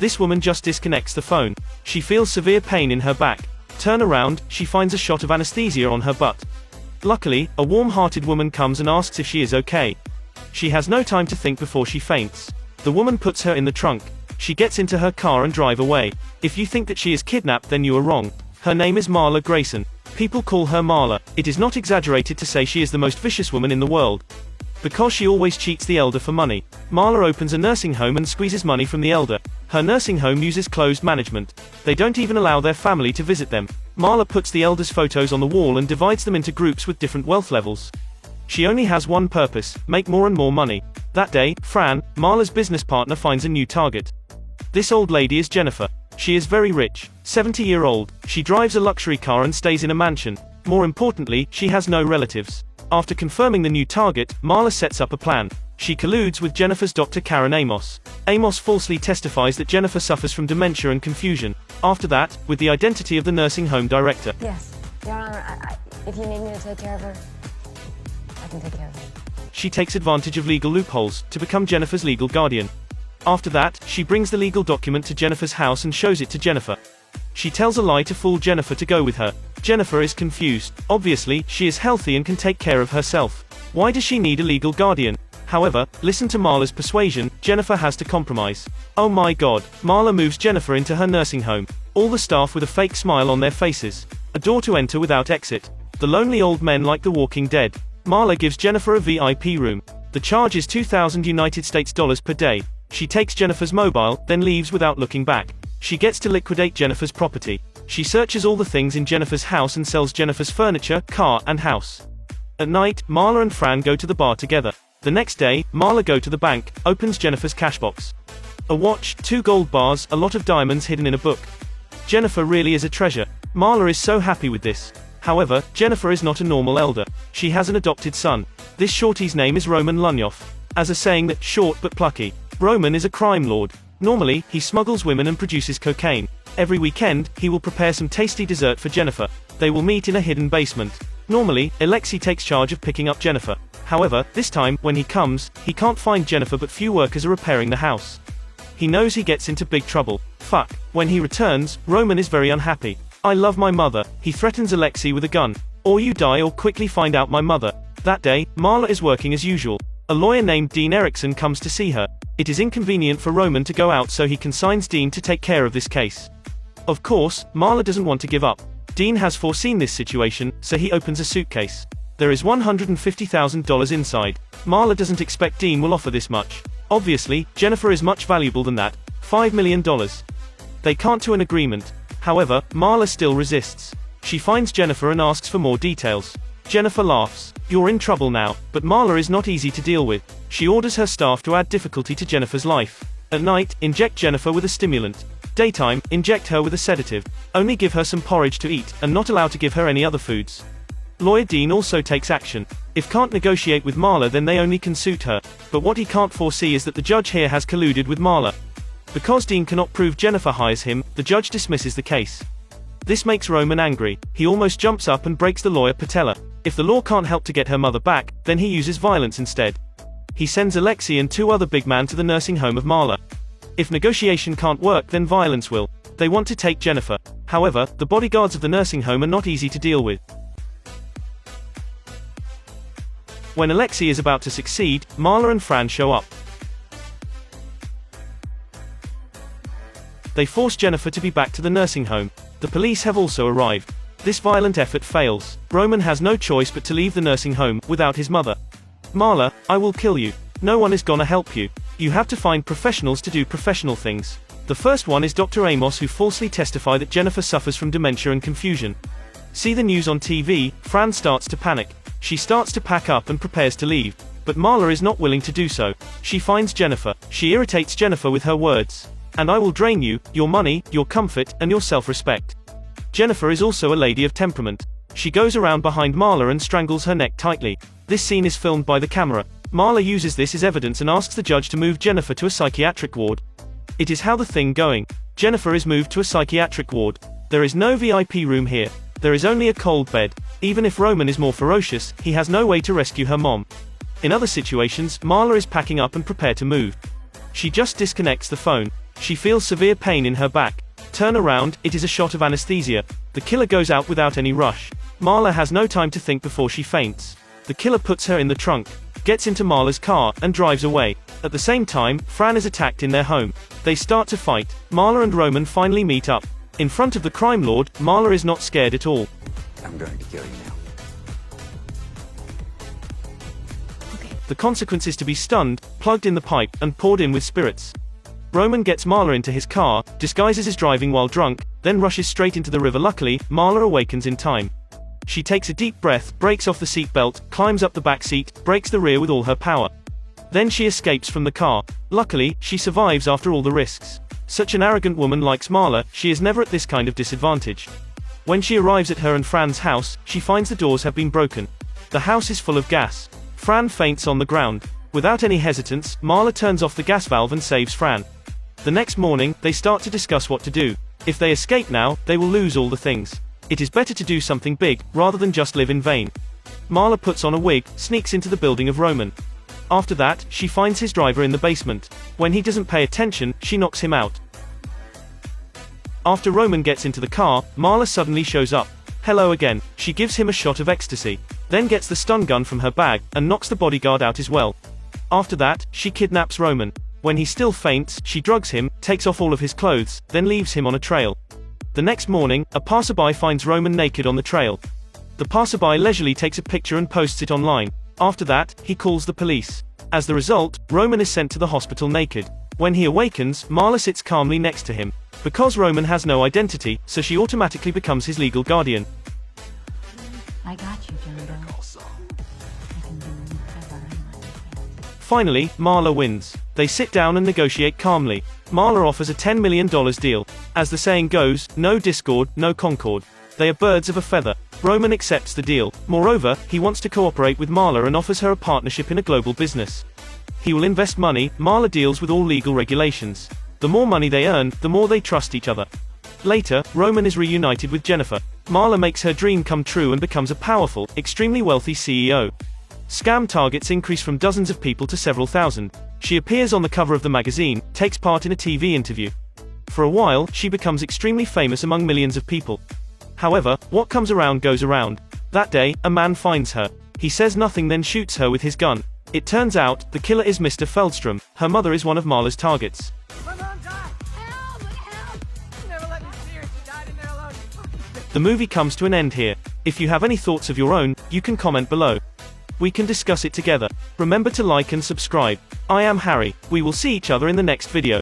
This woman just disconnects the phone. She feels severe pain in her back. Turn around, she finds a shot of anesthesia on her butt. Luckily, a warm-hearted woman comes and asks if she is okay. She has no time to think before she faints. The woman puts her in the trunk. She gets into her car and drive away. If you think that she is kidnapped, then you are wrong. Her name is Marla Grayson. People call her Marla. It is not exaggerated to say she is the most vicious woman in the world. Because she always cheats the elder for money. Marla opens a nursing home and squeezes money from the elder. Her nursing home uses closed management. They don't even allow their family to visit them. Marla puts the elder's photos on the wall and divides them into groups with different wealth levels. She only has one purpose: make more and more money. That day, Fran, Marla's business partner, finds a new target. This old lady is Jennifer. She is very rich, 70-year-old. She drives a luxury car and stays in a mansion. More importantly, she has no relatives. After confirming the new target, Marla sets up a plan. She colludes with Jennifer's doctor Karen Amos. Amos falsely testifies that Jennifer suffers from dementia and confusion. After that, with the identity of the nursing home director. Yes, Your Honor, if you need me to take care of her, I can take care of her. She takes advantage of legal loopholes to become Jennifer's legal guardian. After that, she brings the legal document to Jennifer's house and shows it to Jennifer. She tells a lie to fool Jennifer to go with her. Jennifer is confused. Obviously, she is healthy and can take care of herself. Why does she need a legal guardian? However, listen to Marla's persuasion, Jennifer has to compromise. Oh my god. Marla moves Jennifer into her nursing home. All the staff with a fake smile on their faces. A door to enter without exit. The lonely old men like The Walking Dead. Marla gives Jennifer a VIP room. The charge is $2,000 per day. She takes Jennifer's mobile, then leaves without looking back. She gets to liquidate Jennifer's property. She searches all the things in Jennifer's house and sells Jennifer's furniture, car, and house. At night, Marla and Fran go to the bar together. The next day, Marla goes to the bank, opens Jennifer's cash box. A watch, 2 gold bars, a lot of diamonds hidden in a book. Jennifer really is a treasure. Marla is so happy with this. However, Jennifer is not a normal elder. She has an adopted son. This shorty's name is Roman Lunyoff. As a saying that, short but plucky. Roman is a crime lord. Normally, he smuggles women and produces cocaine. Every weekend, he will prepare some tasty dessert for Jennifer. They will meet in a hidden basement. Normally, Alexei takes charge of picking up Jennifer. However, this time, when he comes, he can't find Jennifer, but few workers are repairing the house. He knows he gets into big trouble. Fuck. When he returns, Roman is very unhappy. I love my mother. He threatens Alexei with a gun. Or you die or quickly find out my mother. That day, Marla is working as usual. A lawyer named Dean Erickson comes to see her. It is inconvenient for Roman to go out, so he consigns Dean to take care of this case. Of course, Marla doesn't want to give up. Dean has foreseen this situation, so he opens a suitcase. There is $150,000 inside. Marla doesn't expect Dean will offer this much. Obviously, Jennifer is much valuable than that. $5 million. They can't to an agreement. However, Marla still resists. She finds Jennifer and asks for more details. Jennifer laughs. You're in trouble now. But Marla is not easy to deal with. She orders her staff to add difficulty to Jennifer's life. At night, inject Jennifer with a stimulant. Daytime, inject her with a sedative. Only give her some porridge to eat, and not allowed to give her any other foods. Lawyer Dean also takes action. If can't negotiate with Marla, then they only can suit her. But what he can't foresee is that the judge here has colluded with Marla. Because Dean cannot prove Jennifer hires him, the judge dismisses the case. This makes Roman angry. He almost jumps up and breaks the lawyer patella. If the law can't help to get her mother back, then he uses violence instead. He sends Alexei and 2 other big men to the nursing home of Marla. If negotiation can't work, then violence will. They want to take Jennifer. However, the bodyguards of the nursing home are not easy to deal with. When Alexei is about to succeed, Marla and Fran show up. They force Jennifer to be back to the nursing home. The police have also arrived. This violent effort fails. Roman has no choice but to leave the nursing home, without his mother. Marla, I will kill you. No one is gonna help you. You have to find professionals to do professional things. The first one is Dr. Amos, who falsely testified that Jennifer suffers from dementia and confusion. See the news on TV, Fran starts to panic. She starts to pack up and prepares to leave. But Marla is not willing to do so. She finds Jennifer. She irritates Jennifer with her words. And I will drain you, your money, your comfort, and your self-respect. Jennifer is also a lady of temperament. She goes around behind Marla and strangles her neck tightly. This scene is filmed by the camera. Marla uses this as evidence and asks the judge to move Jennifer to a psychiatric ward. It is how the thing going. Jennifer is moved to a psychiatric ward. There is no VIP room here. There is only a cold bed. Even if Roman is more ferocious, he has no way to rescue her mom. In other situations, Marla is packing up and prepared to move. She just disconnects the phone. She feels severe pain in her back. Turn around, it is a shot of anesthesia. The killer goes out without any rush. Marla has no time to think before she faints. The killer puts her in the trunk, gets into Marla's car, and drives away. At the same time, Fran is attacked in their home. They start to fight. Marla and Roman finally meet up. In front of the crime lord, Marla is not scared at all. I'm going to kill you now. The consequence is to be stunned, plugged in the pipe, and poured in with spirits. Roman gets Marla into his car, disguises as driving while drunk, then rushes straight into the river. Luckily, Marla awakens in time. She takes a deep breath, breaks off the seatbelt, climbs up the back seat, breaks the rear with all her power. Then she escapes from the car. Luckily, she survives after all the risks. Such an arrogant woman likes Marla, she is never at this kind of disadvantage. When she arrives at her and Fran's house, she finds the doors have been broken. The house is full of gas. Fran faints on the ground. Without any hesitance, Marla turns off the gas valve and saves Fran. The next morning, they start to discuss what to do. If they escape now, they will lose all the things. It is better to do something big, rather than just live in vain. Marla puts on a wig, sneaks into the building of Roman. After that, she finds his driver in the basement. When he doesn't pay attention, she knocks him out. After Roman gets into the car, Marla suddenly shows up. Hello again. She gives him a shot of ecstasy, then gets the stun gun from her bag, and knocks the bodyguard out as well. After that, she kidnaps Roman. When he still faints, she drugs him, takes off all of his clothes, then leaves him on a trail. The next morning, a passerby finds Roman naked on the trail. The passerby leisurely takes a picture and posts it online. After that, he calls the police. As the result, Roman is sent to the hospital naked. When he awakens, Marla sits calmly next to him. Because Roman has no identity, so she automatically becomes his legal guardian. I got you, John Doe. I can do whatever I want. Finally, Marla wins. They sit down and negotiate calmly. Marla offers a $10 million deal. As the saying goes, no discord, no concord. They are birds of a feather. Roman accepts the deal. Moreover, he wants to cooperate with Marla and offers her a partnership in a global business. He will invest money. Marla deals with all legal regulations. The more money they earn, the more they trust each other. Later, Roman is reunited with Jennifer. Marla makes her dream come true and becomes a powerful, extremely wealthy CEO. Scam targets increase from dozens of people to several thousand. She appears on the cover of the magazine, takes part in a TV interview. For a while, she becomes extremely famous among millions of people. However, what comes around goes around. That day, a man finds her. He says nothing, then shoots her with his gun. It turns out, the killer is Mr. Feldstrom. Her mother is one of Marla's targets. My mom died! Help! Help! You never let me see her. She died in there alone. The movie comes to an end here. If you have any thoughts of your own, you can comment below. We can discuss it together. Remember to like and subscribe. I am Harry. We will see each other in the next video.